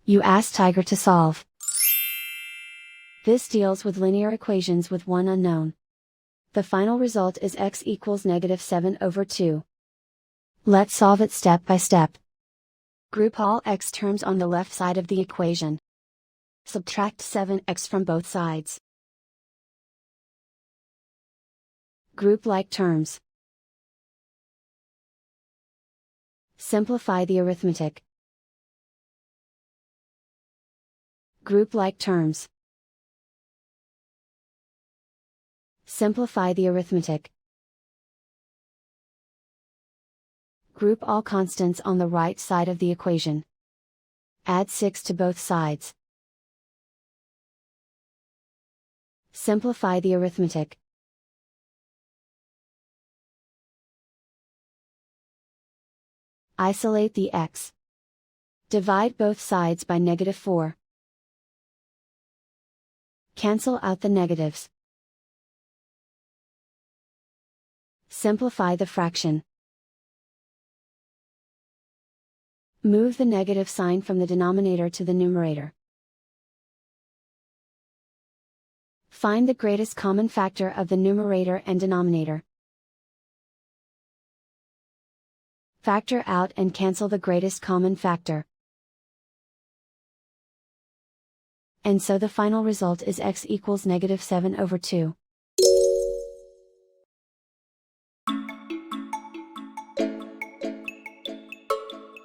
You ask Tiger to solve. This deals with linear equations with one unknown. The final result is x equals -7/2. Let's solve it step by step. Group all x terms on the left side of the equation. Subtract 7x from both sides. Group like terms. Simplify the arithmetic. Group like terms. Simplify the arithmetic. Group all constants on the right side of the equation. Add 6 to both sides. Simplify the arithmetic. Isolate the x. Divide both sides by -4. Cancel out the negatives. Simplify the fraction. Move the negative sign from the denominator to the numerator. Find the greatest common factor of the numerator and denominator. Factor out and cancel the greatest common factor. And so the final result is x equals -7/2.